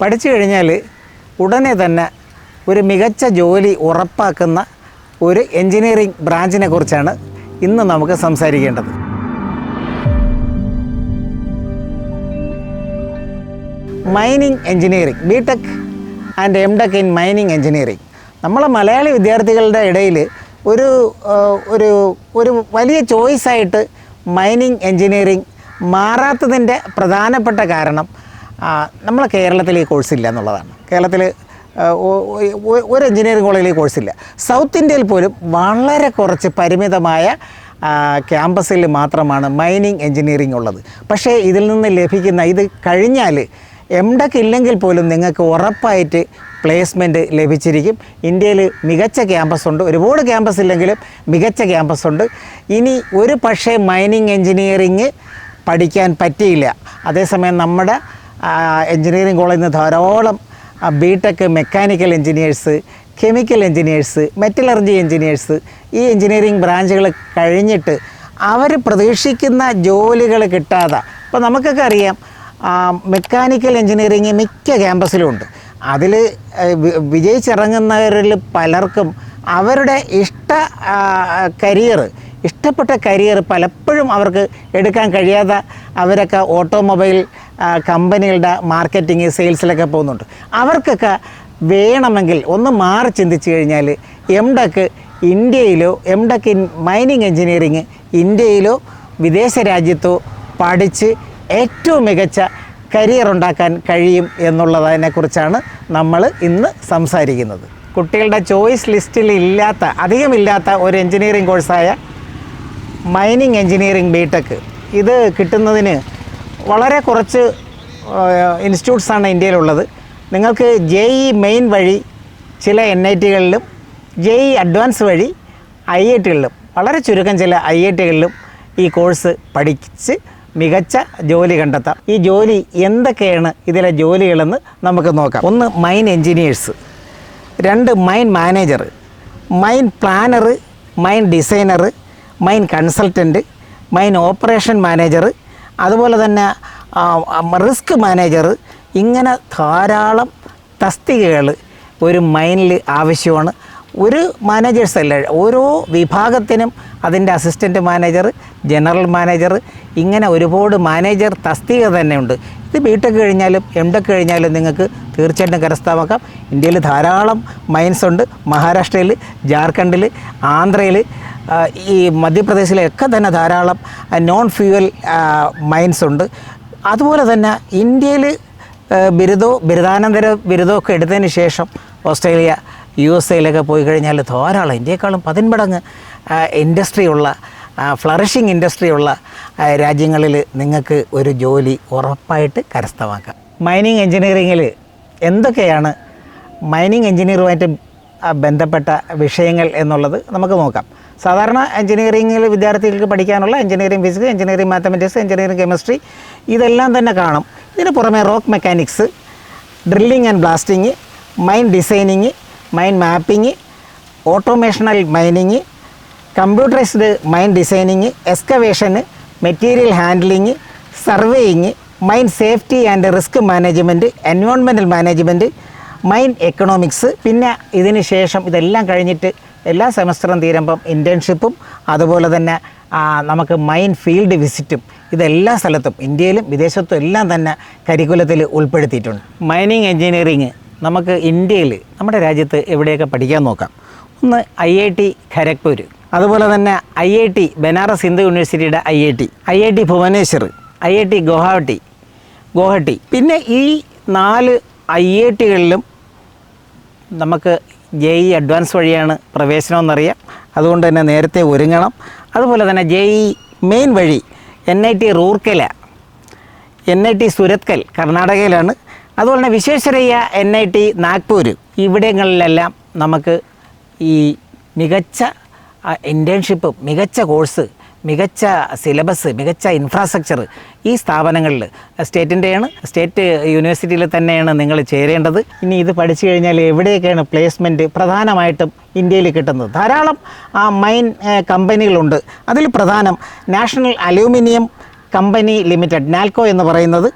പഠിച്ചു കഴിഞ്ഞാൽ ഉടനെ തന്നെ ഒരു മികച്ച ജോലി ഉറപ്പാക്കുന്ന ഒരു എൻജിനീയറിംഗ് ബ്രാഞ്ചിനെ കുറിച്ചാണ് ഇന്ന് നമുക്ക് സംസാരിക്കേണ്ടത്. Mining engineering, B Tech and M Tech in mining engineering. നമ്മളെ മലയാളി വിദ്യാർത്ഥികളുടെ ഇടയിൽ ഒരു ഒരു ഒരു വലിയ ചോയ്സായിട്ട് മൈനിങ് എൻജിനീയറിംഗ് മാറാത്തതിൻ്റെ പ്രധാനപ്പെട്ട കാരണം നമ്മളെ കേരളത്തിൽ ഈ കോഴ്സില്ല എന്നുള്ളതാണ്. കേരളത്തിൽ ഒരു എൻജിനീയറിംഗ് കോളേജിൽ ഈ കോഴ്സില്ല. സൗത്ത് ഇന്ത്യയിൽ പോലും വളരെ കുറച്ച് പരിമിതമായ ക്യാമ്പസിൽ മാത്രമാണ് മൈനിങ് എൻജിനീയറിംഗ് ഉള്ളത്. പക്ഷേ ഇതിൽ നിന്ന് ലഭിക്കുന്ന ഇത് കഴിഞ്ഞാൽ എംടെക് ഇല്ലെങ്കിൽ പോലും നിങ്ങൾക്ക് ഉറപ്പായിട്ട് പ്ലേസ്മെൻറ്റ് ലഭിച്ചിരിക്കും. ഇന്ത്യയിൽ മികച്ച ക്യാമ്പസുണ്ട്, ഒരുപാട് ക്യാമ്പസ് ഇല്ലെങ്കിലും മികച്ച ക്യാമ്പസുണ്ട്. ഇനി ഒരു പക്ഷേ മൈനിങ് എൻജിനീയറിംഗ് പഠിക്കാൻ പറ്റിയില്ല. അതേസമയം നമ്മുടെ എൻജിനീയറിംഗ് കോളേജിൽ നിന്ന് ധാരാളം B Tech mechanical engineers, chemical engineers, metallurgy engineers ഈ എൻജിനീയറിംഗ് ബ്രാഞ്ചുകൾ കഴിഞ്ഞിട്ട് അവർ പ്രതീക്ഷിക്കുന്ന ജോലികൾ കിട്ടാതെ, ഇപ്പോൾ നമുക്കൊക്കെ അറിയാം മെക്കാനിക്കൽ എൻജിനീയറിംഗ് മിക്ക ക്യാമ്പസിലും ഉണ്ട്. അതിൽ വിജയിച്ചിറങ്ങുന്നവരിൽ പലർക്കും അവരുടെ ഇഷ്ടപ്പെട്ട കരിയർ പലപ്പോഴും അവർക്ക് എടുക്കാൻ കഴിയാതെ അവരൊക്കെ ഓട്ടോമൊബൈൽ കമ്പനികളുടെ മാർക്കറ്റിംഗ് സെയിൽസിലൊക്കെ പോകുന്നുണ്ട്. അവർക്കൊക്കെ വേണമെങ്കിൽ ഒന്ന് മാറി ചിന്തിച്ചു കഴിഞ്ഞാൽ എംടെക് ഇന്ത്യയിലോ, എംടെക് ഇൻ മൈനിങ് എൻജിനീയറിംഗ് ഇന്ത്യയിലോ വിദേശ രാജ്യത്തോ പഠിച്ച് ഏറ്റവും മികച്ച കരിയർ ഉണ്ടാക്കാൻ കഴിയും എന്നുള്ളതിനെക്കുറിച്ചാണ് നമ്മൾ ഇന്ന് സംസാരിക്കുന്നത്. കുട്ടികളുടെ ചോയ്സ് ലിസ്റ്റിൽ അധികമില്ലാത്ത ഒരു എൻജിനീയറിംഗ് കോഴ്സായ മൈനിങ് എൻജിനീയറിംഗ് ബിടെക്, ഇത് കിട്ടുന്നതിന് വളരെ കുറച്ച് ഇൻസ്റ്റിറ്റ്യൂട്ട്സാണ് ഇന്ത്യയിലുള്ളത്. നിങ്ങൾക്ക് JEE മെയിൻ വഴി ചില NITകളിലും JEE അഡ്വാൻസ് വഴി IITകളിലും വളരെ ചുരുക്കം ചില IITകളിലും ഈ കോഴ്സ് പഠിച്ച് മികച്ച ജോലി കണ്ടെത്താം. ഈ ജോലി എന്തൊക്കെയാണ് ഇതിലെ ജോലികളെന്ന് നമുക്ക് നോക്കാം. 1 mine engineers, 2 mine manager, mine planner, mine designer, mine consultant, mine operation manager, അതുപോലെ തന്നെ റിസ്ക് മാനേജർ. ഇങ്ങനെ ധാരാളം തസ്തികകൾ ഒരു മൈനിൽ ആവശ്യമാണ്. ഒരു മാനേജേഴ്സ് അല്ല, ഓരോ വിഭാഗത്തിനും അതിൻ്റെ അസിസ്റ്റൻറ്റ് മാനേജർ, ജനറൽ മാനേജർ, ഇങ്ങനെ ഒരുപാട് മാനേജർ തസ്തിക തന്നെയുണ്ട്. ഇത് ബിടെക് കഴിഞ്ഞാലും എംടെക് കഴിഞ്ഞാലും നിങ്ങൾക്ക് തീർച്ചയായിട്ടും കരസ്ഥമാക്കാം. ഇന്ത്യയിൽ ധാരാളം മൈൻസ് ഉണ്ട്. മഹാരാഷ്ട്രയിൽ, ജാർഖണ്ഡിൽ, ആന്ധ്രയിൽ, ഈ മധ്യപ്രദേശിലൊക്കെ തന്നെ ധാരാളം നോൺ ഫ്യൂവൽ മൈൻസ് ഉണ്ട്. അതുപോലെ തന്നെ ഇന്ത്യയിൽ ബിരുദാനന്തര ബിരുദമൊക്കെ എടുത്തതിന് ശേഷം ഓസ്ട്രേലിയ, USA പോയി കഴിഞ്ഞാൽ ധാരാളം ഇന്ത്യയെക്കാളും 10 മടങ്ങ് ഇൻഡസ്ട്രിയുള്ള, ഫ്ലറിഷിങ് ഇൻഡസ്ട്രിയുള്ള രാജ്യങ്ങളിൽ നിങ്ങൾക്ക് ഒരു ജോലി ഉറപ്പായിട്ട് കരസ്ഥമാക്കാം. മൈനിങ് എൻജിനീയറിങ്ങിൽ എന്തൊക്കെയാണ് മൈനിങ് എൻജിനീയറുമായിട്ട് ബന്ധപ്പെട്ട വിഷയങ്ങൾ എന്നുള്ളത് നമുക്ക് നോക്കാം. സാധാരണ എൻജിനീയറിങ്ങിൽ വിദ്യാർത്ഥികൾക്ക് പഠിക്കാനുള്ള engineering physics, engineering mathematics, engineering chemistry ഇതെല്ലാം തന്നെ കാണും. ഇതിന് പുറമെ rock mechanics, drilling and blasting, mine designing, mine mapping, automational mining, computerized mine designing, excavation, material handling, surveying, mine safety and risk management, environmental management, mine economics. പിന്നെ ഇതിന് ശേഷം ഇതെല്ലാം കഴിഞ്ഞിട്ട് എല്ലാ സെമസ്റ്ററും തീരുമ്പം ഇൻറ്റേൺഷിപ്പും അതുപോലെ തന്നെ നമുക്ക് മൈൻ ഫീൽഡ് വിസിറ്റും ഇതെല്ലാ സ്ഥലത്തും ഇന്ത്യയിലും വിദേശത്തും എല്ലാം തന്നെ കരിക്കുലത്തിൽ ഉൾപ്പെടുത്തിയിട്ടുണ്ട്. മൈനിങ് എൻജിനീയറിങ് നമുക്ക് ഇന്ത്യയിൽ, നമ്മുടെ രാജ്യത്ത് എവിടെയൊക്കെ പഠിക്കാൻ നോക്കാം. ഒന്ന് IIT ഖരഗ്പൂർ, അതുപോലെ തന്നെ IIT ബനാറസ് ഹിന്ദു യൂണിവേഴ്സിറ്റിയുടെ IIT ഭുവനേശ്വർ, IIT ഗോഹട്ടി. പിന്നെ ഈ 4 IITകളിലും നമുക്ക് JEE അഡ്വാൻസ് വഴിയാണ് പ്രവേശനമെന്നറിയാം. അതുകൊണ്ട് തന്നെ നേരത്തെ ഒരുങ്ങണം. അതുപോലെ തന്നെ JEE മെയിൻ വഴി NIT റൂർക്കല, NIT സുരത്കൽ കർണാടകയിലാണ്. അതുപോലെ തന്നെ വിശ്വേശ്വരയ്യ NIT നാഗ്പൂർ. ഇവിടങ്ങളിലെല്ലാം നമുക്ക് ഈ മികച്ച ഇൻറ്റേൺഷിപ്പ്, മികച്ച കോഴ്സ്, മികച്ച സിലബസ്, മികച്ച ഇൻഫ്രാസ്ട്രക്ചർ ഈ സ്ഥാപനങ്ങളിൽ സ്റ്റേറ്റ് യൂണിവേഴ്സിറ്റിയിൽ തന്നെയാണ് നിങ്ങൾ ചേരേണ്ടത്. ഇനി ഇത് പഠിച്ചു കഴിഞ്ഞാൽ എവിടെയൊക്കെയാണ് പ്ലേസ്മെൻറ്റ് പ്രധാനമായിട്ടും ഇന്ത്യയിൽ കിട്ടുന്നത്? ധാരാളം മൈൻ കമ്പനികളുണ്ട്. അതിൽ പ്രധാനം national aluminium company limited Nalco എന്ന് പറയുന്നത്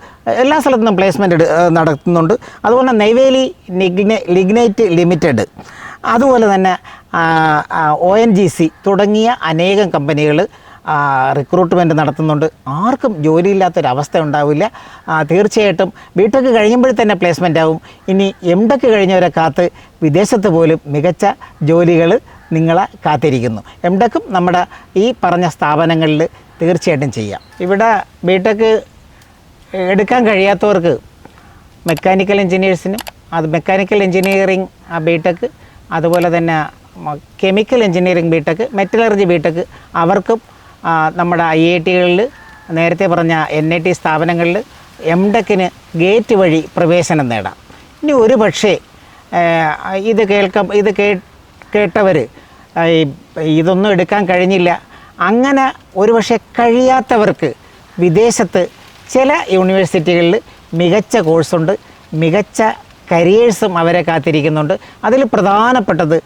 എല്ലാ സ്ഥലത്തും പ്ലേസ്മെൻറ്റ് നടത്തുന്നുണ്ട്. അതുപോലെ നെയ്വേലി ലിഗ്നൈറ്റ് ലിമിറ്റഡ്, അതുപോലെ തന്നെ ONGC തുടങ്ങിയ അനേകം കമ്പനികൾ റിക്രൂട്ട്മെൻറ്റ് നടത്തുന്നുണ്ട്. ആർക്കും ജോലിയില്ലാത്തൊരവസ്ഥ ഉണ്ടാവില്ല. തീർച്ചയായിട്ടും ബിടെക് കഴിയുമ്പോൾ തന്നെ പ്ലേസ്മെൻ്റ് ആവും. ഇനി MTech കഴിഞ്ഞവരെ കാത്ത് വിദേശത്ത് പോലും മികച്ച ജോലികൾ നിങ്ങളെ കാത്തിരിക്കുന്നു. MTechും നമ്മുടെ ഈ പറഞ്ഞ സ്ഥാപനങ്ങളിൽ തീർച്ചയായിട്ടും ചെയ്യാം. ഇവിടെ ബിടെക് എടുക്കാൻ കഴിയാത്തവർക്ക് മെക്കാനിക്കൽ എഞ്ചിനീയേഴ്സിനും മെക്കാനിക്കൽ എഞ്ചിനീയറിംഗ് ബിടെക്, അതുപോലെ തന്നെ chemical engineering B Tech, metallurgy B Tech അവർക്കും നമ്മുടെ IITകളിൽ നേരത്തെ പറഞ്ഞ NIT സ്ഥാപനങ്ങളിൽ MTechന് ഗേറ്റ് വഴി പ്രവേശനം നേടാം. ഇനി ഒരു പക്ഷേ ഇത് കേട്ടവർ ഇതൊന്നും എടുക്കാൻ കഴിഞ്ഞില്ല, അങ്ങനെ ഒരു പക്ഷേ കഴിയാത്തവർക്ക് വിദേശത്ത് ചില യൂണിവേഴ്സിറ്റികളിൽ മികച്ച കോഴ്സുണ്ട്, മികച്ച കരിയേഴ്സും അവരെ കാത്തിരിക്കുന്നുണ്ട്. അതിൽ പ്രധാനപ്പെട്ടത്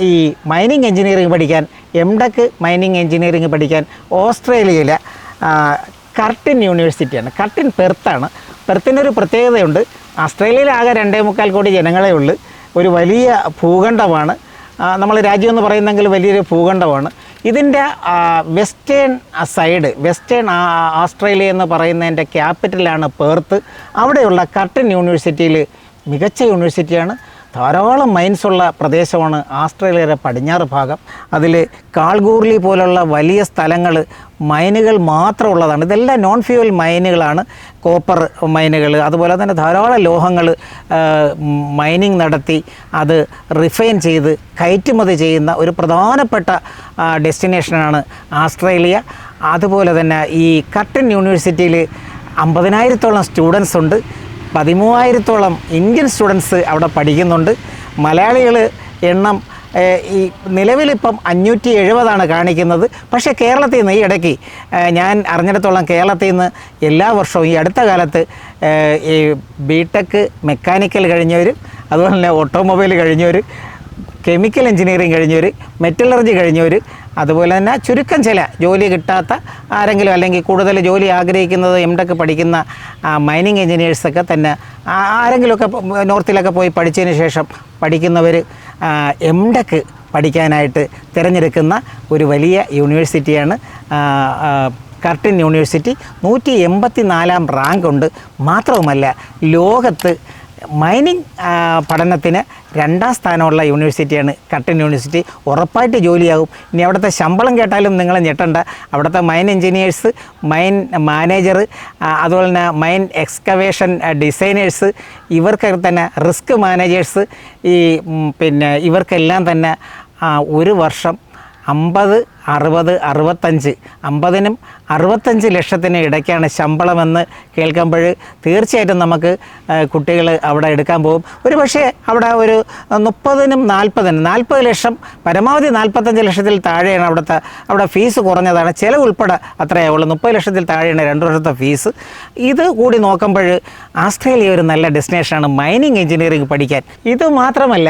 ഈ മൈനിങ് എഞ്ചിനീയറിംഗ് പഠിക്കാൻ, MTech മൈനിങ് എഞ്ചിനീയറിംഗ് പഠിക്കാൻ ഓസ്ട്രേലിയയിലെ കർട്ടിൻ യൂണിവേഴ്സിറ്റിയാണ്. കർട്ടിൻ പെർത്താണ്. പെർത്തിനൊരു പ്രത്യേകതയുണ്ട്. ഓസ്ട്രേലിയയിൽ ആകെ 2.25 കോടി ജനങ്ങളേ ഉള്ളൂ. ഒരു വലിയ ഭൂഖണ്ഡമാണ്. നമ്മൾ രാജ്യം എന്ന് പറയുന്നെങ്കിൽ വലിയൊരു ഭൂഖണ്ഡമാണ്. ഇതിൻ്റെ വെസ്റ്റേൺ സൈഡ്, വെസ്റ്റേൺ ഓസ്ട്രേലിയ എന്ന് പറയുന്നതിൻ്റെ ക്യാപിറ്റലാണ് പെർത്ത്. അവിടെയുള്ള കർട്ടിൻ യൂണിവേഴ്സിറ്റിയിൽ മികച്ച യൂണിവേഴ്സിറ്റിയാണ്. ധാരാളം മൈൻസുള്ള പ്രദേശമാണ് ഓസ്ട്രേലിയയുടെ പടിഞ്ഞാറ് ഭാഗം. അതിൽ കാൾഗൂർലി പോലുള്ള വലിയ സ്ഥലങ്ങൾ മൈനുകൾ മാത്രമുള്ളതാണ്. ഇതെല്ലാം നോൺ ഫ്യൂവൽ മൈനുകളാണ്. കോപ്പർ മൈനുകൾ, അതുപോലെ തന്നെ ധാരാളം ലോഹങ്ങൾ മൈനിങ് നടത്തി അത് റിഫൈൻ ചെയ്ത് കയറ്റുമതി ചെയ്യുന്ന ഒരു പ്രധാനപ്പെട്ട ഡെസ്റ്റിനേഷനാണ് ഓസ്ട്രേലിയ. അതുപോലെ തന്നെ ഈ കർട്ടിൻ യൂണിവേഴ്സിറ്റിയിൽ 50,000-ഓളം സ്റ്റുഡൻസ് ഉണ്ട്. 13,000-ഓളം ഇന്ത്യൻ സ്റ്റുഡൻസ് അവിടെ പഠിക്കുന്നുണ്ട്. മലയാളികൾ എണ്ണം ഈ നിലവിലിപ്പം 570 കാണിക്കുന്നത്. പക്ഷേ കേരളത്തിൽ നിന്ന് ഈ ഇടയ്ക്ക് ഞാൻ അറിഞ്ഞിടത്തോളം കേരളത്തിൽ നിന്ന് എല്ലാ വർഷവും ഈ അടുത്ത കാലത്ത് ഈ ബിടെക് മെക്കാനിക്കൽ കഴിഞ്ഞവർ, അതുപോലെ തന്നെ ഓട്ടോമൊബൈൽ കഴിഞ്ഞവർ, കെമിക്കൽ എഞ്ചിനീയറിംഗ് കഴിഞ്ഞവർ, മെറ്റലർജി കഴിഞ്ഞവർ, അതുപോലെ തന്നെ ചുരുക്കം ചില ജോലി കിട്ടാത്ത ആരെങ്കിലും അല്ലെങ്കിൽ കൂടുതൽ ജോലി ആഗ്രഹിക്കുന്നത് MTech പഠിക്കുന്ന മൈനിങ് എഞ്ചിനീയേഴ്സൊക്കെ തന്നെ ആരെങ്കിലുമൊക്കെ നോർത്തിലൊക്കെ പോയി പഠിച്ചതിന് ശേഷം പഠിക്കുന്നവർ MTech പഠിക്കാനായിട്ട് തിരഞ്ഞെടുക്കുന്ന ഒരു വലിയ യൂണിവേഴ്സിറ്റിയാണ് കർട്ടിൻ യൂണിവേഴ്സിറ്റി. 184 റാങ്ക് ഉണ്ട്. മാത്രവുമല്ല ലോകത്ത് മൈനിങ് പഠനത്തിന് 2ാം സ്ഥാനമുള്ള യൂണിവേഴ്സിറ്റിയാണ് കർട്ടിൻ യൂണിവേഴ്സിറ്റി. ഉറപ്പായിട്ട് ജോലിയാകും. ഇനി അവിടുത്തെ ശമ്പളം കേട്ടാലും നിങ്ങൾ ഞെട്ടണ്ട. അവിടുത്തെ മൈൻ എഞ്ചിനീയേഴ്സ്, മൈൻ മാനേജർ, അതുപോലെ തന്നെ മൈൻ എക്സ്കവേഷൻ ഡിസൈനേഴ്സ്, ഇവർക്ക് തന്നെ റിസ്ക് മാനേജേഴ്സ്, ഇവർക്കെല്ലാം തന്നെ ഒരു വർഷം 50, 60, 65, 50-നും 65 ലക്ഷത്തിനും ഇടയ്ക്കാണ് ശമ്പളമെന്ന് കേൾക്കുമ്പോൾ തീർച്ചയായിട്ടും നമുക്ക് കുട്ടികൾ അവിടെ എടുക്കാൻ പോകും. ഒരു പക്ഷേ അവിടെ ഒരു 30-നും 40-നും 40 ലക്ഷം, പരമാവധി 45 ലക്ഷത്തിൽ താഴെയാണ് അവിടെ ഫീസ് കുറഞ്ഞതാണ്. ചിലവ് ഉൾപ്പെടെ അത്രയേ ഉള്ളൂ. 30 ലക്ഷത്തിൽ താഴെയാണ് 2 വർഷത്തെ ഫീസ്. ഇത് കൂടി നോക്കുമ്പോൾ ഓസ്ട്രേലിയ ഒരു നല്ല ഡെസ്റ്റിനേഷനാണ് മൈനിങ് എഞ്ചിനീയറിംഗ് പഠിക്കാൻ. ഇത് മാത്രമല്ല,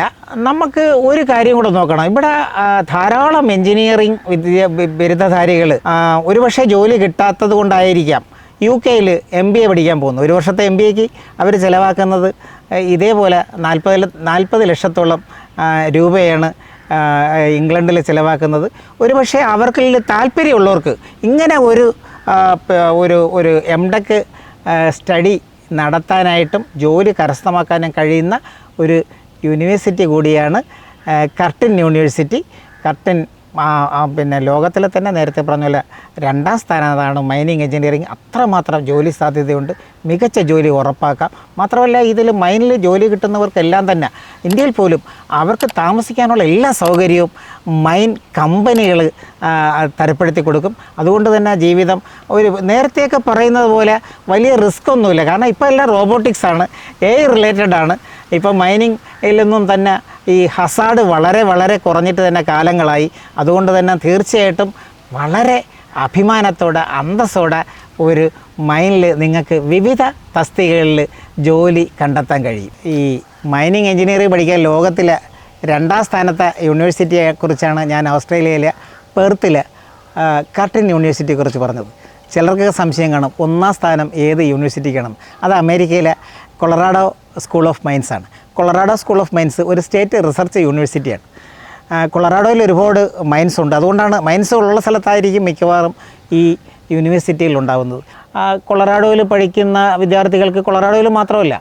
നമുക്ക് ഒരു കാര്യം കൂടെ നോക്കണം. ഇവിടെ ധാരാളം എഞ്ചിനീയറിംഗ് ബിരുദധാരികൾ ഒരുപക്ഷെ ജോലി കിട്ടാത്തത് കൊണ്ടായിരിക്കാം UK-യിൽ MBA പഠിക്കാൻ പോകുന്നു. ഒരു വർഷത്തെ MBAക്ക് അവർ ചിലവാക്കുന്നത് ഇതേപോലെ 40 ലക്ഷത്തോളം രൂപയാണ് ഇംഗ്ലണ്ടിൽ ചിലവാക്കുന്നത്. ഒരുപക്ഷെ അവർക്ക് താല്പര്യമുള്ളവർക്ക് ഇങ്ങനെ ഒരു MTech സ്റ്റഡി നടത്താനായിട്ടും ജോലി കരസ്ഥമാക്കാനും കഴിയുന്ന ഒരു യൂണിവേഴ്സിറ്റി കൂടിയാണ് കർട്ടിൻ യൂണിവേഴ്സിറ്റി. കർട്ടിൻ ലോകത്തിലെ തന്നെ നേരത്തെ പറഞ്ഞ പോലെ 2ാം സ്ഥാനത്താണ് മൈനിങ് എഞ്ചിനീയറിംഗ്. അത്രമാത്രം ജോലി സാധ്യതയുണ്ട്. മികച്ച ജോലി ഉറപ്പാക്കാം. മാത്രമല്ല ഇതിൽ മൈനിൽ ജോലി കിട്ടുന്നവർക്കെല്ലാം തന്നെ ഇന്ത്യയിൽ പോലും അവർക്ക് താമസിക്കാനുള്ള എല്ലാ സൗകര്യവും മൈൻ കമ്പനികൾ തരപ്പെടുത്തി കൊടുക്കും. അതുകൊണ്ട് തന്നെ ജീവിതം ഒരു നേരത്തെയൊക്കെ പറയുന്നത് പോലെ വലിയ റിസ്ക് ഒന്നുമില്ല. കാരണം ഇപ്പോൾ എല്ലാം റോബോട്ടിക്സാണ്, AI റിലേറ്റഡാണ്. ഇപ്പോൾ മൈനിങ്ങിൽ നിന്നും തന്നെ ഈ ഹസാഡ് വളരെ വളരെ കുറഞ്ഞിട്ട് തന്നെ കാലങ്ങളായി. അതുകൊണ്ട് തന്നെ തീർച്ചയായിട്ടും വളരെ അഭിമാനത്തോടെ അന്തസ്സോടെ ഒരു മൈനിൽ നിങ്ങൾക്ക് വിവിധ തസ്തികകളിൽ ജോലി കണ്ടെത്താൻ കഴിയും. ഈ മൈനിങ് എഞ്ചിനീയറിംഗ് പഠിക്കാൻ ലോകത്തിലെ 2ാം സ്ഥാനത്തെ യൂണിവേഴ്സിറ്റിയെക്കുറിച്ചാണ് ഞാൻ ഓസ്ട്രേലിയയിലെ പെർത്തിലെ കർട്ടിൻ യൂണിവേഴ്സിറ്റിയെക്കുറിച്ച് പറഞ്ഞത്. ചിലർക്കൊക്കെ സംശയം കാണും, ഒന്നാം സ്ഥാനം ഏത് യൂണിവേഴ്സിറ്റിക്കാണ്? അത് അമേരിക്കയിലെ കൊളറാഡോ സ്കൂൾ ഓഫ് മൈൻസ് ആണ്. കൊളറാഡോ സ്കൂൾ ഓഫ് മൈൻസ് ഒരു സ്റ്റേറ്റ് റിസർച്ച് യൂണിവേഴ്സിറ്റിയാണ്. കൊളറാഡോയിൽ ഒരുപാട് മൈൻസ് ഉണ്ട്. അതുകൊണ്ടാണ് മൈൻസ് ഉള്ള സ്ഥലത്തായിരിക്കും മിക്കവാറും ഈ യൂണിവേഴ്സിറ്റിയിൽ ഉണ്ടാകുന്നത്. കൊളറാഡോയിൽ പഠിക്കുന്ന വിദ്യാർത്ഥികൾക്ക് കൊളറാഡോയിൽ മാത്രമല്ല,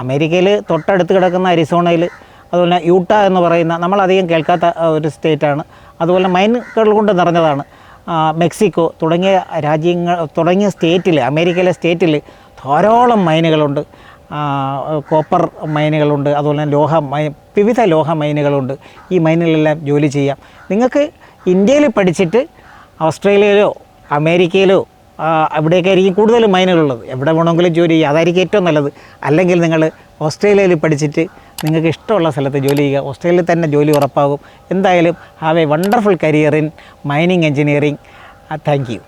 അമേരിക്കയിൽ തൊട്ടടുത്ത് കിടക്കുന്ന അരിസോണയിൽ, അതുപോലെ യൂട്ട എന്ന് പറയുന്ന നമ്മളധികം കേൾക്കാത്ത ഒരു സ്റ്റേറ്റാണ്. അതുപോലെ മൈനുകൾ കൊണ്ട് നിറഞ്ഞതാണ്. മെക്സിക്കോ തുടങ്ങിയ സ്റ്റേറ്റിൽ, അമേരിക്കയിലെ സ്റ്റേറ്റിൽ ധാരാളം മൈനുകളുണ്ട്. കോപ്പർ മൈനുകളുണ്ട്, അതുപോലെ വിവിധ ലോഹ മൈനുകളുണ്ട്. ഈ മൈനുകളെല്ലാം ജോലി ചെയ്യാം. നിങ്ങൾക്ക് ഇന്ത്യയിൽ പഠിച്ചിട്ട് ഓസ്ട്രേലിയയിലോ അമേരിക്കയിലോ അവിടെയൊക്കെ ആയിരിക്കും കൂടുതലും മൈനുകളുള്ളത്. എവിടെ വേണമെങ്കിലും ജോലി ചെയ്യുക, അതായിരിക്കും ഏറ്റവും നല്ലത്. അല്ലെങ്കിൽ നിങ്ങൾ ഓസ്ട്രേലിയയിൽ പഠിച്ചിട്ട് നിങ്ങൾക്ക് ഇഷ്ടമുള്ള സ്ഥലത്ത് ജോലി ചെയ്യുക. ഓസ്ട്രേലിയയിൽ തന്നെ ജോലി ഉറപ്പാകും. എന്തായാലും have A wonderful career in mining engineering. Thank you.